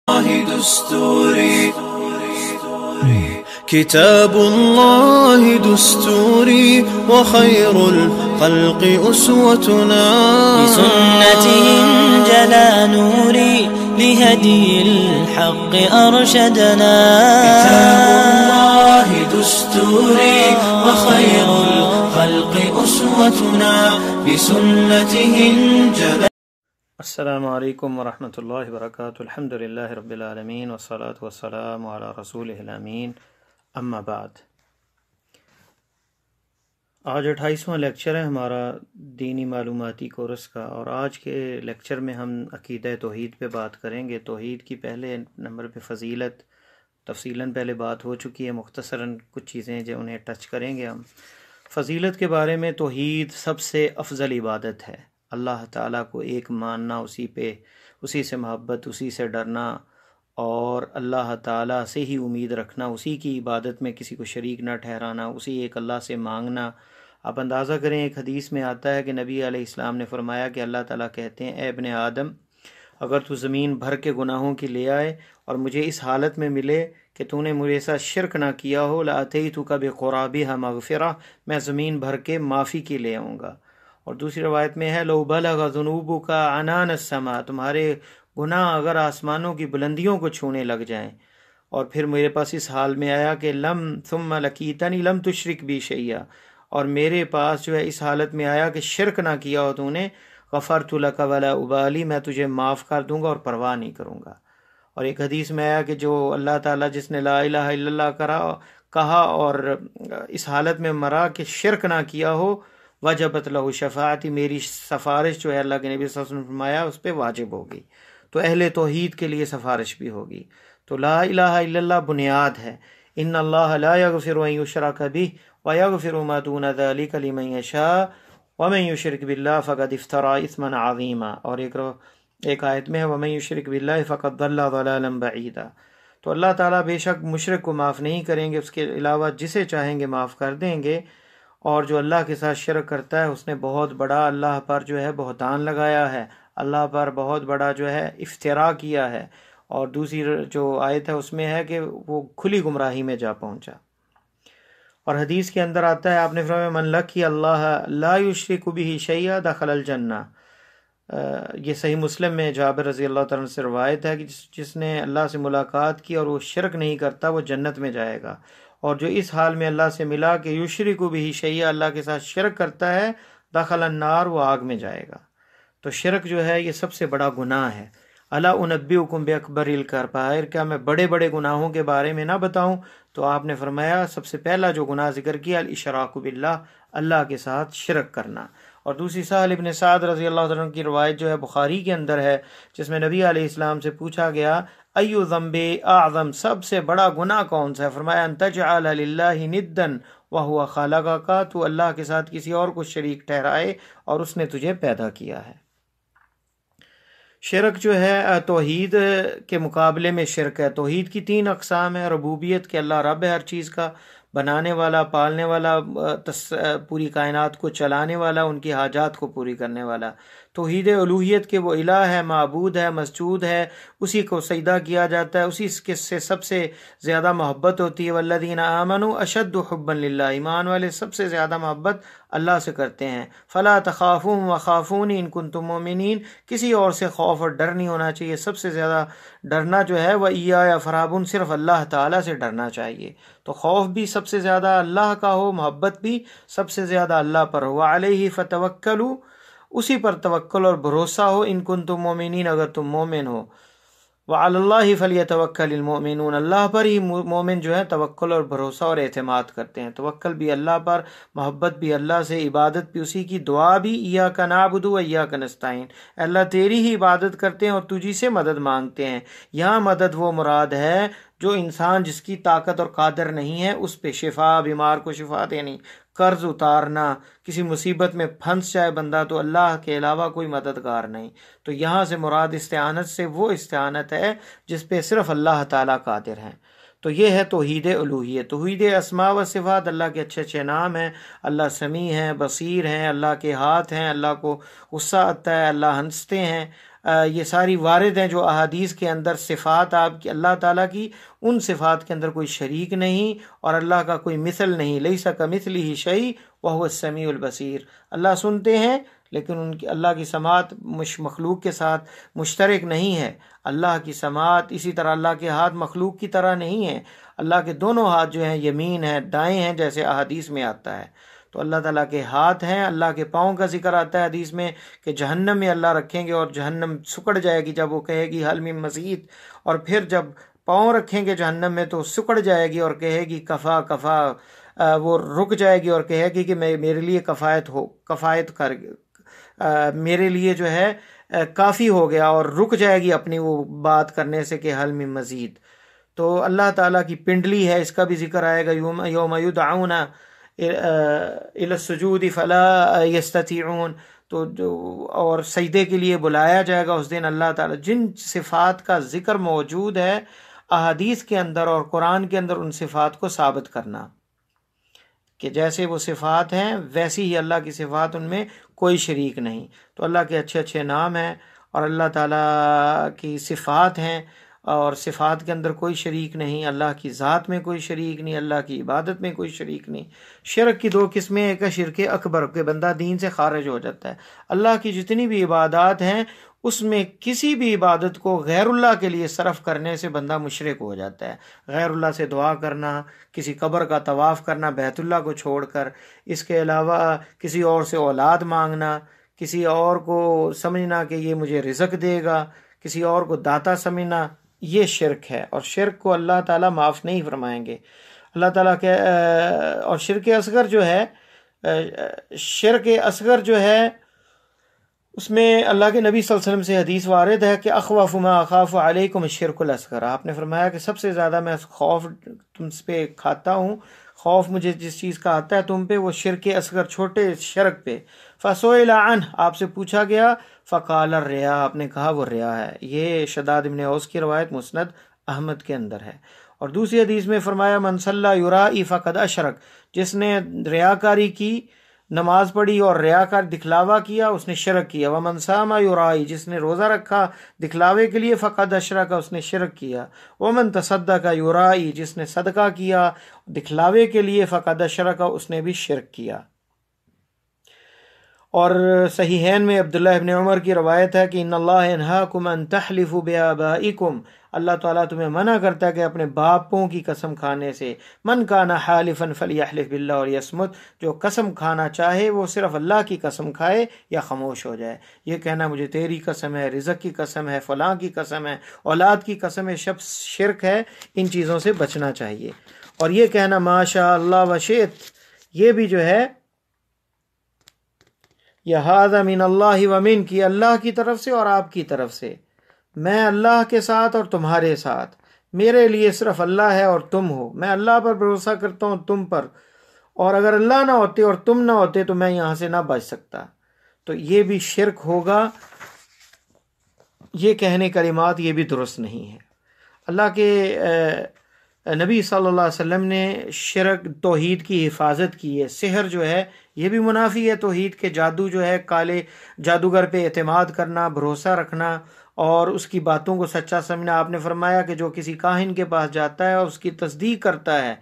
دستوري كتاب الله دستوري وخير الخلق أسوتنا بسنته انجلى نوري لهدي الحق أرشدنا كتاب الله دستوري وخير الخلق أسوتنا بسنته انجلى. السلام علیکم ورحمۃ اللہ وبرکاتہ. الحمد للہ رب العالمین والصلاة والسلام علی رسولہ الامین، اما بعد. آج 28واں لیکچر ہے ہمارا دینی معلوماتی کورس کا، اور آج کے لیکچر میں ہم عقیدہ توحید پہ بات کریں گے. توحید کی پہلے نمبر پہ فضیلت تفصیلاً پہلے بات ہو چکی ہے، مختصراً کچھ چیزیں جو انہیں ٹچ کریں گے ہم. فضیلت کے بارے میں توحید سب سے افضل عبادت ہے. اللہ تعالیٰ کو ایک ماننا، اسی سے محبت، اسی سے ڈرنا، اور اللہ تعالیٰ سے ہی امید رکھنا، اسی کی عبادت میں کسی کو شریک نہ ٹھہرانا، اسی ایک اللہ سے مانگنا. آپ اندازہ کریں، ایک حدیث میں آتا ہے کہ نبی علیہ السلام نے فرمایا کہ اللہ تعالیٰ کہتے ہیں، اے ابن آدم، اگر تو زمین بھر کے گناہوں کی لے آئے اور مجھے اس حالت میں ملے کہ تو نے میرے ساتھ شرک نہ کیا ہو، لَأَتَيْتُكَ بِقُرَابِهَا مَغْفِرَةً، میں زمین بھر کے معافی کی لے آؤں گا. اور دوسری روایت میں ہے، لو بلغ ذنوبک عنان السماء، تمہارے گناہ اگر آسمانوں کی بلندیوں کو چھونے لگ جائیں، اور پھر میرے پاس اس حال میں آیا کہ ثم لقیتنی لم تشرک بی شیئا، اور میرے پاس جو ہے اس حالت میں آیا کہ شرک نہ کیا ہو تو نے، غفرت لک ولا ابالی، میں تجھے معاف کر دوں گا اور پرواہ نہیں کروں گا. اور ایک حدیث میں آیا کہ جو اللہ تعالیٰ جس نے لا الہ الا اللہ کہا اور اس حالت میں مرا کہ شرک نہ کیا ہو، وجبت لہ شفاعتی، میری سفارش جو ہے اللہ کے نبی صلی اللہ علیہ وسلم نے فرمایا اس پہ واجب ہوگی. تو اہل توحید کے لیے سفارش بھی ہوگی. تو لا الہ الا اللہ بنیاد ہے. ان اللہ لا یغفر ان یشرک بہ ویغفر ما دون ذلک لمن یشاء ومن یشرک باللہ فقد افتری اثما عظیما. اور ایک آیت میں ہے، ومن یشرک باللہ فقد ضل ضلالا بعیدا. تو اللہ تعالیٰ بے شک مشرک کو معاف نہیں کریں گے، اس کے علاوہ جسے چاہیں گے معاف کر دیں گے. اور جو اللہ کے ساتھ شرک کرتا ہے اس نے بہت بڑا اللہ پر جو ہے بہتان لگایا ہے، اللہ پر بہت بڑا جو ہے افتراء کیا ہے. اور دوسری جو آیت ہے اس میں ہے کہ وہ کھلی گمراہی میں جا پہنچا. اور حدیث کے اندر آتا ہے، آپ نے فرمایا، من لقی اللہ لا یشرک بہ شیئا دخل الجنہ. یہ صحیح مسلم میں جابر رضی اللہ تعالیٰ سے روایت ہے کہ جس نے اللہ سے ملاقات کی اور وہ شرک نہیں کرتا وہ جنت میں جائے گا. اور جو اس حال میں اللہ سے ملا کہ یشرک بہ شیئا، اللہ کے ساتھ شرک کرتا ہے، دخل النار، وہ آگ میں جائے گا. تو شرک جو ہے یہ سب سے بڑا گناہ ہے. الا انبئکم باکبر الکبائر، کیا میں بڑے بڑے گناہوں کے بارے میں نہ بتاؤں؟ تو آپ نے فرمایا سب سے پہلا جو گناہ ذکر کیا، الاشراک باللہ، اللہ کے ساتھ شرک کرنا. اور دوسری سہل ابن سعد رضی اللہ عنہ کی روایت جو ہے بخاری کے اندر ہے، جس میں نبی علیہ السلام سے پوچھا گیا، ایو ذنب اعظم، سب سے بڑا گناہ کون سا ہے؟ فرمایا، ان تجعل للہ ندا وہو خلقک، تو اللہ کے ساتھ کسی اور کو شریک ٹھہرائے اور اس نے تجھے پیدا کیا ہے. شرک جو ہے توحید کے مقابلے میں شرک ہے. توحید کی 3 اقسام ہیں. ربوبیت، کہ اللہ رب ہے ہر چیز کا، بنانے والا، پالنے والا، پوری کائنات کو چلانے والا، ان کی حاجات کو پوری کرنے والا. توحید الوہیت، کہ وہ الہ ہے، معبود ہے، مسجود ہے، اسی کو سجدہ کیا جاتا ہے، اسی سے سب سے زیادہ محبت ہوتی ہے. والذین آمنوا اشد حبا للہ، ایمان والے سب سے زیادہ محبت اللہ سے کرتے ہیں. فلا تخافوهم وخافونی ان کنتم مؤمنین، کسی اور سے خوف اور ڈر نہیں ہونا چاہیے. سب سے زیادہ ڈرنا جو ہے وَإِيَّايَ فَارْهَبُونِ، صرف اللہ تعالیٰ سے ڈرنا چاہیے. تو خوف بھی سب سے زیادہ اللہ کا ہو، محبت بھی سب سے زیادہ اللہ پر ہو. وَعَلَيْهِ فَتَوَكَّلُوا، اسی پر توکل اور بھروسہ ہو، ان کنتم مومنین، اگر تم مومن ہو. وعلی اللہ فلیتوکل المؤمنون، اللہ پر ہی مومن جو ہے توکل اور بھروسہ اور اعتماد کرتے ہیں. توکل بھی اللہ پر، محبت بھی اللہ سے، عبادت بھی اسی کی، دعا بھی ایاک نعبد و ایاک نستعین، اللہ تیری ہی عبادت کرتے ہیں اور تجھی سے مدد مانگتے ہیں. یہاں مدد وہ مراد ہے جو انسان جس کی طاقت اور قادر نہیں ہے اس پہ شفا، بیمار کو شفا دینی، قرض اتارنا، کسی مصیبت میں پھنس جائے بندہ تو اللہ کے علاوہ کوئی مددگار نہیں. تو یہاں سے مراد استعانت سے وہ استعانت ہے جس پہ صرف اللہ تعالیٰ قادر ہیں. تو یہ ہے توحید الوہیت. توحید اسماء و صفات، اللہ کے اچھے اچھے نام ہیں، اللہ سمیع ہیں، بصیر ہیں، اللہ کے ہاتھ ہیں، اللہ کو غصہ آتا ہے، اللہ ہنستے ہیں، یہ ساری وارد ہیں جو احادیث کے اندر صفات آپ کی اللہ تعالیٰ کی، ان صفات کے اندر کوئی شریک نہیں اور اللہ کا کوئی مثل نہیں۔ لیس کمثلہ شیء وہو السمیع البصیر، اللہ سنتے ہیں لیکن ان کی اللہ کی سماعت مخلوق کے ساتھ مشترک نہیں ہے۔ اللہ کی سماعت اسی طرح اللہ کے ہاتھ مخلوق کی طرح نہیں ہے، اللہ کے دونوں ہاتھ جو ہیں یمین ہیں دائیں ہیں جیسے احادیث میں آتا ہے۔ تو اللہ تعالیٰ کے ہاتھ ہیں، اللہ کے پاؤں کا ذکر آتا ہے حدیث میں کہ جہنم میں اللہ رکھیں گے اور جہنم سکڑ جائے گی جب وہ کہے گی حل من مزید، اور پھر جب پاؤں رکھیں گے جہنم میں تو سکڑ جائے گی اور کہے گی کفا کفا، وہ رک جائے گی اور کہے گی کہ میرے لیے کفایت کر، میرے لیے جو ہے کافی ہو گیا، اور رک جائے گی اپنی وہ بات کرنے سے کہ حل من مزید۔ تو اللہ تعالیٰ کی پنڈلی ہے، اس کا بھی ذکر آئے گا، یوم یدعون الی السجود فلا یستطیعون، تو جو اور سجدے کے لیے بلایا جائے گا اس دن اللہ تعالیٰ۔ جن صفات کا ذکر موجود ہے احادیث کے اندر اور قرآن کے اندر، ان صفات کو ثابت کرنا کہ جیسے وہ صفات ہیں ویسی ہی اللہ کی صفات، ان میں کوئی شریک نہیں۔ تو اللہ کے اچھے اچھے نام ہیں اور اللہ تعالیٰ کی صفات ہیں، اور صفات کے اندر کوئی شریک نہیں، اللہ کی ذات میں کوئی شریک نہیں، اللہ کی عبادت میں کوئی شریک نہیں۔ شرک کی دو قسمیں، ایک ہے شرک اکبر کہ بندہ دین سے خارج ہو جاتا ہے۔ اللہ کی جتنی بھی عبادات ہیں اس میں کسی بھی عبادت کو غیر اللہ کے لیے صرف کرنے سے بندہ مشرک ہو جاتا ہے۔ غیر اللہ سے دعا کرنا، کسی قبر کا طواف کرنا بیت اللہ کو چھوڑ کر، اس کے علاوہ کسی اور سے اولاد مانگنا، کسی اور کو سمجھنا کہ یہ مجھے رزق دے گا، کسی اور کو داتا سمجھنا، یہ شرک ہے، اور شرک کو اللہ تعالیٰ معاف نہیں فرمائیں گے۔ اللہ تعالیٰ کے اور شرک اصغر جو ہے، شرک اصغر جو ہے اس میں اللہ کے نبی صلی اللہ علیہ وسلم سے حدیث وارد ہے کہ اخوف ما اخاف علیکم الشرک الاصغر، آپ نے فرمایا کہ سب سے زیادہ میں خوف تم پہ کھاتا ہوں، خوف مجھے جس چیز کا آتا ہے تم پہ، وہ شرک اصغر، چھوٹے شرک پہ۔ فسئل عنہ، آپ سے پوچھا گیا، فقال الریا، آپ نے کہا وہ ریا ہے۔ یہ شداد بن اوس کی روایت مسند احمد کے اندر ہے۔ اور دوسری حدیث میں فرمایا من صلی یرائی فقد اشرک، جس نے ریاکاری کی، نماز پڑھی اور ریاکار دکھلاوا کیا، اس نے شرک کیا۔ ومن صام یرائی، جس نے روزہ رکھا دکھلاوے کے لیے، فقد اشرک، اس نے شرک کیا۔ ومن تصدق یرائی، جس نے صدقہ کیا دکھلاوے کے لیے، فقد اشرک، اس نے بھی شرک کیا۔ اور صحیحین میں عبداللہ ابن عمر کی روایت ہے کہ ان اللہ ینہاکم ان تحلفوا بآبائکم، اللہ تعالیٰ تمہیں منع کرتا ہے کہ اپنے باپوں کی قسم کھانے سے۔ من کان حالفا فلیحلف باللہ ولیصمت، جو قسم کھانا چاہے وہ صرف اللہ کی قسم کھائے یا خاموش ہو جائے۔ یہ کہنا مجھے تیری قسم ہے، رزق کی قسم ہے، فلاں کی قسم ہے، اولاد کی قسم ہے، سب شرک ہے، ان چیزوں سے بچنا چاہیے۔ اور یہ کہنا ما شاء اللہ وشئت، یہ بھی جو ہے یا ھذا من اللہ ومن کی، اللہ کی طرف سے اور آپ کی طرف سے، میں اللہ کے ساتھ اور تمہارے ساتھ، میرے لیے صرف اللہ ہے اور تم ہو، میں اللہ پر بھروسہ کرتا ہوں تم پر، اور اگر اللہ نہ ہوتے اور تم نہ ہوتے تو میں یہاں سے نہ بچ سکتا۔ تو یہ بھی شرک ہوگا، یہ کہنے کلمات یہ بھی درست نہیں ہے۔ اللہ کے نبی صلی اللہ علیہ وسلم نے شرک توحید کی حفاظت کی ہے۔ سحر جو ہے یہ بھی منافی ہے توحید کے، جادو جو ہے، کالے جادوگر پہ اعتماد کرنا، بھروسہ رکھنا اور اس کی باتوں کو سچا سمجھنا۔ آپ نے فرمایا کہ جو کسی کاہن کے پاس جاتا ہے اور اس کی تصدیق کرتا ہے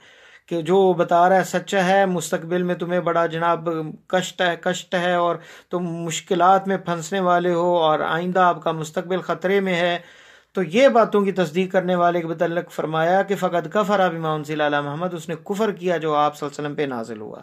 کہ جو بتا رہا ہے سچا ہے، مستقبل میں تمہیں بڑا جناب کشٹ ہے اور تم مشکلات میں پھنسنے والے ہو اور آئندہ آپ کا مستقبل خطرے میں ہے، تو یہ باتوں کی تصدیق کرنے والے کے متعلق فرمایا کہ فقد کفر بما انزل علی محمد، اس نے کفر کیا جو آپ صلی اللہ علیہ وسلم پہ نازل ہوا۔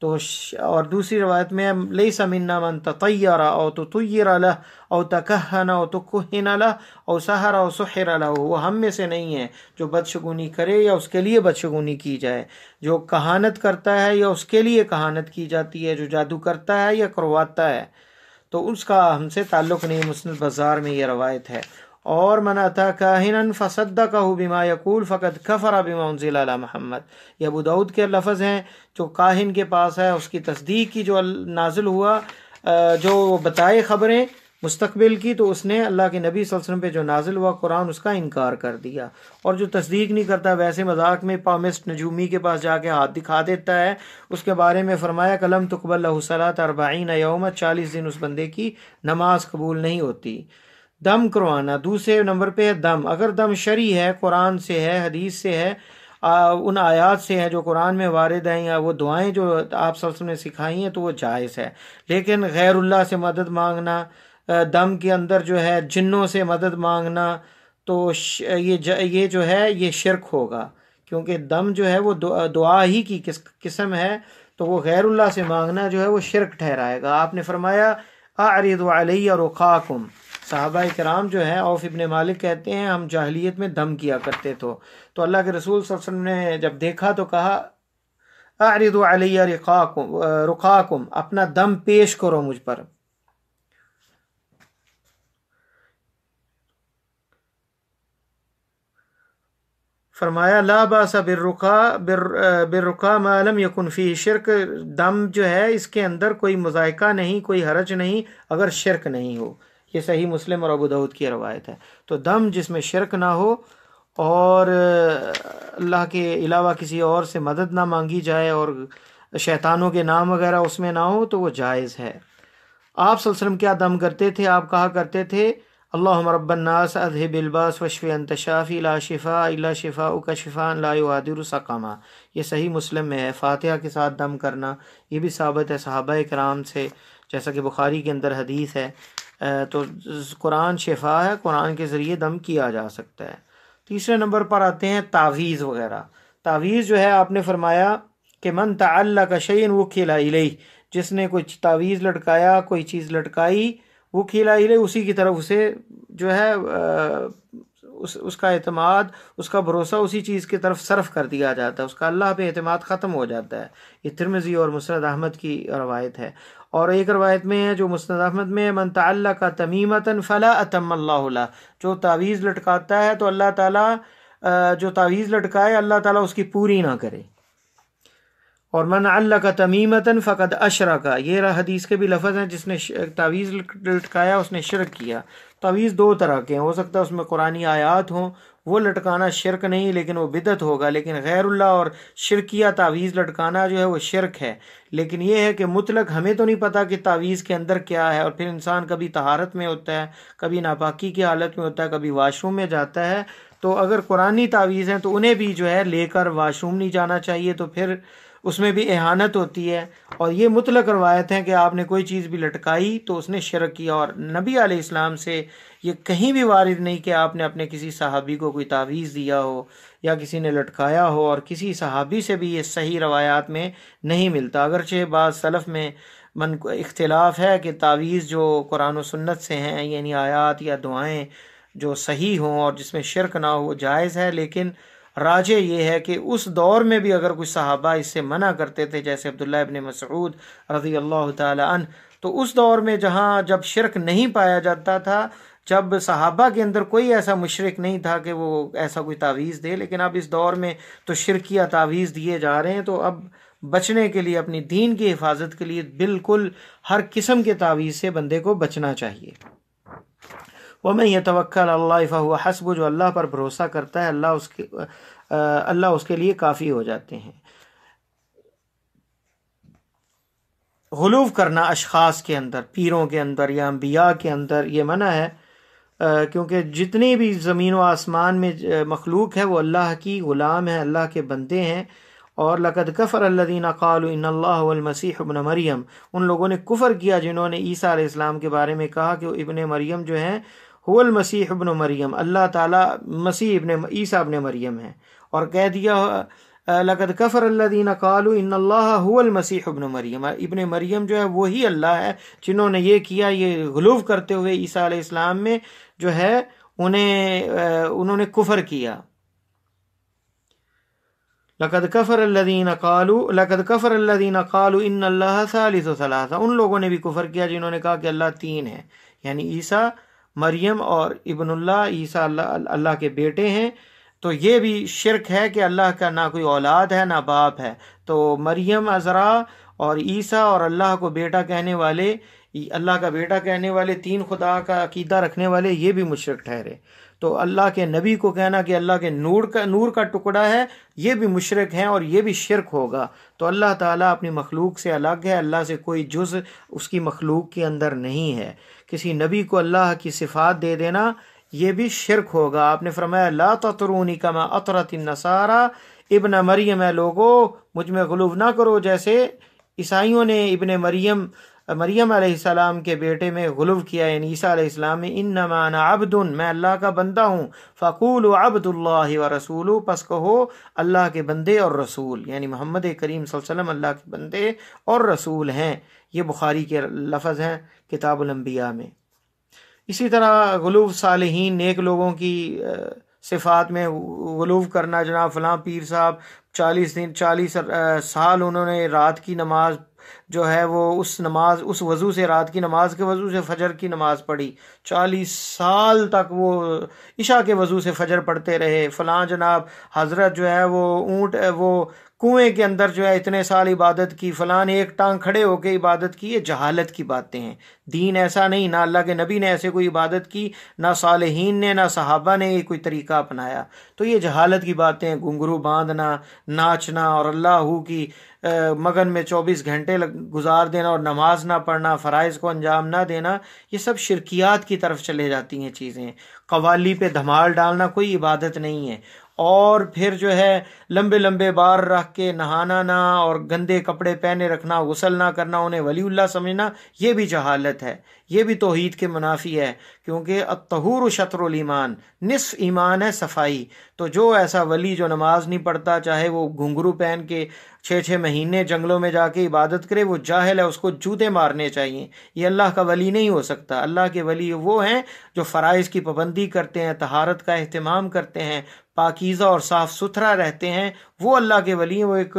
تو اور دوسری روایت میں لیس منا من تطیر او تطیر له او تکہن او تکہن له او سحر او سحر له، وہ ہم میں سے نہیں ہے جو بدشگونی کرے یا اس کے لیے بدشگونی کی جائے، جو کہانت کرتا ہے یا اس کے لیے کہانت کی جاتی ہے، جو جادو کرتا ہے یا کرواتا ہے، تو اس کا ہم سے تعلق نہیں۔ مسند بازار میں یہ روایت ہے۔ اور من اتی کاہنا فصدقہ بما یقول فقد کفر بما انزل علی محمد، یہ ابو داؤد کے لفظ ہیں، جو کاہن کے پاس ہے اس کی تصدیق کی جو نازل ہوا، جو بتائے خبریں مستقبل کی، تو اس نے اللہ کے نبی صلی اللہ علیہ وسلم پہ جو نازل ہوا قرآن اس کا انکار کر دیا۔ اور جو تصدیق نہیں کرتا ویسے مذاق میں پامسٹ نجومی کے پاس جا کے ہاتھ دکھا دیتا ہے، اس کے بارے میں فرمایا کہ لم تقبل لہ صلاۃ 40 یوما، 40 دن اس بندے کی نماز قبول نہیں ہوتی۔ دم کروانا، دوسرے نمبر پہ ہے دم۔ اگر دم شرعی ہے، قرآن سے ہے، حدیث سے ہے، ان آیات سے ہیں جو قرآن میں وارد ہیں، یا وہ دعائیں جو آپ صلی اللہ علیہ وسلم نے سکھائی ہیں، تو وہ جائز ہے۔ لیکن غیر اللہ سے مدد مانگنا، دم کے اندر جو ہے جنوں سے مدد مانگنا، تو یہ جو ہے یہ شرک ہوگا، کیونکہ دم جو ہے وہ دعا ہی کی قسم ہے، تو وہ غیر اللہ سے مانگنا جو ہے وہ شرک ٹھہرائے گا۔ آپ نے فرمایا اعرضوا علی رقاکم، صحابہ کرام جو ہیں، عوف ابن مالک کہتے ہیں ہم جاہلیت میں دم کیا کرتے تو اللہ کے رسول صلی اللہ علیہ وسلم نے جب دیکھا تو کہا اعرضوا علی رقاکم، اپنا دم پیش کرو مجھ پر۔ فرمایا لا باس بالرقا ما لم یکن فیہ شرک، دم جو ہے اس کے اندر کوئی مذائقہ نہیں، کوئی حرج نہیں اگر شرک نہیں ہو۔ یہ صحیح مسلم اور ابو داؤد کی روایت ہے۔ تو دم جس میں شرک نہ ہو اور اللہ کے علاوہ کسی اور سے مدد نہ مانگی جائے اور شیطانوں کے نام وغیرہ اس میں نہ ہو تو وہ جائز ہے۔ آپ صلی اللہ علیہ وسلم کیا دم کرتے تھے؟ آپ کہا کرتے تھے اللہم رب الناس اذہب الباس واشف انت شافی لا شفاء الا شفاؤک شفاء لا یغادر سقما۔ یہ صحیح مسلم میں ہے۔ فاتحہ کے ساتھ دم کرنا یہ بھی ثابت ہے صحابہ کرام سے، جیسا کہ بخاری کے اندر حدیث ہے۔ تو قرآن شفا ہے، قرآن کے ذریعے دم کیا جا سکتا ہے۔ تیسرے نمبر پر آتے ہیں تعویذ وغیرہ۔ تعویذ جو ہے آپ نے فرمایا کہ من تعلق شیئا وکل الیہ، جس نے کوئی تعویذ لٹکایا، کوئی چیز لٹکائی، وکل الیہ، اسی کی طرف اسے جو ہے اس کا اعتماد، اس کا بھروسہ اسی چیز کی طرف صرف کر دیا جاتا ہے، اس کا اللہ پہ اعتماد ختم ہو جاتا ہے۔ یہ ترمذی اور مسند احمد کی روایت ہے۔ اور ایک روایت میں ہے جو مسند احمد میں ہے من تعلق تمیمۃ فلا اتم اللہ لہ، جو تعویذ لٹکاتا ہے تو اللہ تعالیٰ جو تعویذ لٹکائے اللہ تعالیٰ اس کی پوری نہ کرے۔ اور من علق تمیمۃ فقد اشرک، یہ حدیث کے بھی لفظ ہیں، جس نے تعویذ لٹکایا اس نے شرک کیا۔ تعویذ دو طرح کے ہیں، ہو سکتا ہے اس میں قرآنی آیات ہوں، وہ لٹکانا شرک نہیں لیکن وہ بدعت ہوگا، لیکن غیر اللہ اور شرکیہ تعویذ لٹکانا جو ہے وہ شرک ہے۔ لیکن یہ ہے کہ مطلق ہمیں تو نہیں پتہ کہ تعویذ کے اندر کیا ہے، اور پھر انسان کبھی طہارت میں ہوتا ہے، کبھی ناپاکی کی حالت میں ہوتا ہے، کبھی واش روم میں جاتا ہے، تو اگر قرآنی تعویذ ہیں تو انہیں بھی جو ہے لے کر واش روم نہیں جانا چاہیے، تو پھر اس میں بھی اہانت ہوتی ہے۔ اور یہ مطلق روایت ہے کہ آپ نے کوئی چیز بھی لٹکائی تو اس نے شرک کیا، اور نبی علیہ السلام سے یہ کہیں بھی وارد نہیں کہ آپ نے اپنے کسی صحابی کو کوئی تعویذ دیا ہو یا کسی نے لٹکایا ہو، اور کسی صحابی سے بھی یہ صحیح روایات میں نہیں ملتا۔ اگرچہ بعض سلف میں اختلاف ہے کہ تعویذ جو قرآن و سنت سے ہیں، یعنی آیات یا دعائیں جو صحیح ہوں اور جس میں شرک نہ ہو، جائز ہے، لیکن راجح یہ ہے کہ اس دور میں بھی اگر کچھ صحابہ اس سے منع کرتے تھے، جیسے عبداللہ ابن مسعود رضی اللہ تعالی عنہ، تو اس دور میں جب شرک نہیں پایا جاتا تھا، جب صحابہ کے اندر کوئی ایسا مشرک نہیں تھا کہ وہ ایسا کوئی تعویذ دے، لیکن اب اس دور میں تو شرکیہ تعویذ دیے جا رہے ہیں، تو اب بچنے کے لیے، اپنی دین کی حفاظت کے لیے بالکل ہر قسم کے تعویذ سے بندے کو بچنا چاہیے۔ وَمَن يَتَوَكَّلْ عَلَى اللَّهِ فَهُوَ حَسْبُهُ، جو اللہ پر بھروسہ کرتا ہے اللہ اس کے لیے کافی ہو جاتے ہیں۔ غلو کرنا اشخاص کے اندر، پیروں کے اندر یا انبیاء کے اندر، یہ منع ہے، کیونکہ جتنی بھی زمین و آسمان میں مخلوق ہے وہ اللہ کی غلام ہے، اللہ کے بندے ہیں۔ اور لقد کفر الذین قالوا ان اللہ هو المسیح ابن مریم، ان لوگوں نے کفر کیا جنہوں نے عیسیٰ علیہ السلام کے بارے میں کہا کہ وہ ابن مریم جو ہیں، هو المسیح ابن مریم، اللہ تعالیٰ مسیح عیسیٰ ابن مریم ہے، اور کہہ دیا لقد کفر الذین قالوا ان اللہ هو المسیح ابن مریم، ابن مریم جو ہے وہی اللہ ہے۔ جنہوں نے یہ کیا، یہ غلو کرتے ہوئے عیسیٰ علیہ السلام میں جو ہے انہوں نے کفر کیا۔ لقد کفر الذین قالوا ان اللہ ثالث ثلاثہ، ان لوگوں نے بھی کفر کیا جنہوں نے کہا کہ اللہ تین ہے، یعنی عیسیٰ، مریم اور ابن اللہ، عیسیٰ اللہ کے بیٹے ہیں۔ تو یہ بھی شرک ہے کہ اللہ کا نہ کوئی اولاد ہے نہ باپ ہے، تو مریم عذرا اور عیسیٰ اور اللہ کو بیٹا کہنے والے، اللہ کا بیٹا کہنے والے، تین خدا کا عقیدہ رکھنے والے، یہ بھی مشرک ٹھہرے۔ تو اللہ کے نبی کو کہنا کہ اللہ کے نور کا ٹکڑا ہے، یہ بھی مشرک ہیں اور یہ بھی شرک ہوگا۔ تو اللہ تعالیٰ اپنی مخلوق سے الگ ہے، اللہ سے کوئی جز اس کی مخلوق کے اندر نہیں ہے۔ کسی نبی کو اللہ کی صفات دے دینا یہ بھی شرک ہوگا۔ آپ نے فرمایا لا تطرونی کما اطرت النصارى ابن مریم، اے لوگو مجھ میں غلو نہ کرو جیسے عیسائیوں نے ابن مریم علیہ السلام کے بیٹے میں غلو کیا، یعنی عیسیٰ علیہ السلام میں۔ انما انا عبد، میں اللہ کا بندہ ہوں۔ فقولوا عبد اللہ ورسولہ، پس کہو اللہ کے بندے اور رسول، یعنی محمد کریم صلی اللہ علیہ وسلم اللہ کے بندے اور رسول ہیں۔ یہ بخاری کے لفظ ہیں کتاب الانبیاء میں۔ اسی طرح غلو صالحین، نیک لوگوں کی صفات میں غلو کرنا، جناب فلاں پیر صاحب 40 سال انہوں نے رات کی نماز جو ہے وہ اس وضو سے، رات کی نماز کے وضو سے فجر کی نماز پڑھی، 40 سال تک وہ عشاء کے وضو سے فجر پڑھتے رہے۔ فلاں جناب حضرت جو ہے وہ کنویں کے اندر جو ہے اتنے سال عبادت کی، فلاں نے ایک ٹانگ کھڑے ہو کے عبادت کی۔ یہ جہالت کی باتیں ہیں، دین ایسا نہیں، نہ اللہ کے نبی نے ایسے کوئی عبادت کی، نہ صالحین نے، نہ صحابہ نے یہ کوئی طریقہ اپنایا۔ تو یہ جہالت کی باتیں ہیں، گھنگرو باندھنا، ناچنا اور اللہ کی مگن میں 24 گھنٹے گزار دینا اور نماز نہ پڑھنا، فرائض کو انجام نہ دینا، یہ سب شرکیات کی طرف چلے جاتی ہیں چیزیں۔ قوالی پہ دھمال ڈالنا کوئی عبادت نہیں ہے، اور پھر جو ہے لمبے لمبے بار رکھ کے نہانا نہ، اور گندے کپڑے پہنے رکھنا، غسل نہ کرنا، انہیں ولی اللہ سمجھنا، یہ بھی جہالت ہے، یہ بھی توحید کے منافی ہے، کیونکہ الطہور شطر الایمان، نصف ایمان ہے صفائی۔ تو جو ایسا ولی جو نماز نہیں پڑھتا، چاہے وہ گھنگرو پہن کے 6 مہینے جنگلوں میں جا کے عبادت کرے، وہ جاہل ہے، اس کو جوتے مارنے چاہیے۔ یہ اللہ کا ولی نہیں ہو سکتا۔ اللہ کے ولی وہ ہیں جو فرائض کی پابندی کرتے ہیں، طہارت کا اہتمام کرتے ہیں، پاکیزہ اور صاف ستھرا رہتے ہیں، وہ اللہ کے ولی ہیں۔ وہ ایک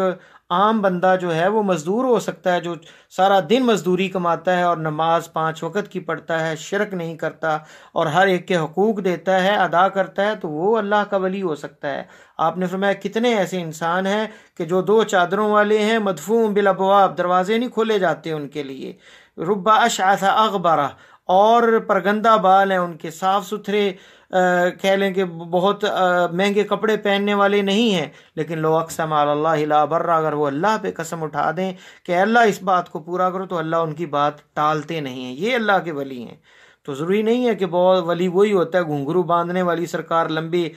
عام بندہ جو ہے وہ مزدور ہو سکتا ہے، جو سارا دن مزدوری کماتا ہے اور نماز 5 وقت کی پڑھتا ہے، شرک نہیں کرتا اور ہر ایک کے حقوق دیتا ہے، ادا کرتا ہے، تو وہ اللہ کا ولی ہو سکتا ہے۔ آپ نے فرمایا کتنے ایسے انسان ہیں کہ جو 2 چادروں والے ہیں، مدفوع بالابواب، دروازے نہیں کھولے جاتے ان کے لیے، رب اشعث اغبرہ، اور پرگندہ بال ہیں ان کے، صاف ستھرے کہہ لیں کہ بہت مہنگے کپڑے پہننے والے نہیں ہیں، لیکن لو اقسم علی اللہ لا برہ، اگر وہ اللہ پہ قسم اٹھا دیں کہ اللہ اس بات کو پورا کرو، تو اللہ ان کی بات ٹالتے نہیں ہیں۔ یہ اللہ کے ولی ہیں۔ تو ضروری نہیں ہے کہ بہت ولی وہی ہوتا ہے گھنگرو باندھنے والی سرکار، لمبی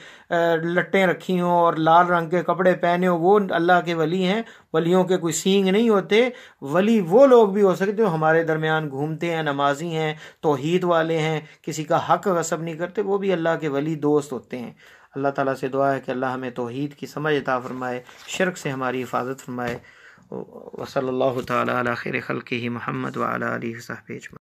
لٹیں رکھی ہوں اور لال رنگ کے کپڑے پہنے ہوں، وہ اللہ کے ولی ہیں۔ ولیوں کے کوئی سینگ نہیں ہوتے۔ ولی وہ لوگ بھی ہو سکتے جو ہمارے درمیان گھومتے ہیں، نمازی ہیں، توحید والے ہیں، کسی کا حق غصب نہیں کرتے، وہ بھی اللہ کے ولی دوست ہوتے ہیں۔ اللہ تعالیٰ سے دعا ہے کہ اللہ ہمیں توحید کی سمجھ عطا فرمائے، شرک سے ہماری حفاظت فرمائے۔ وصلی اللہ تعالیٰ علی خیر خلقہ محمد وعلی آلہ وصحبہ اجمعین۔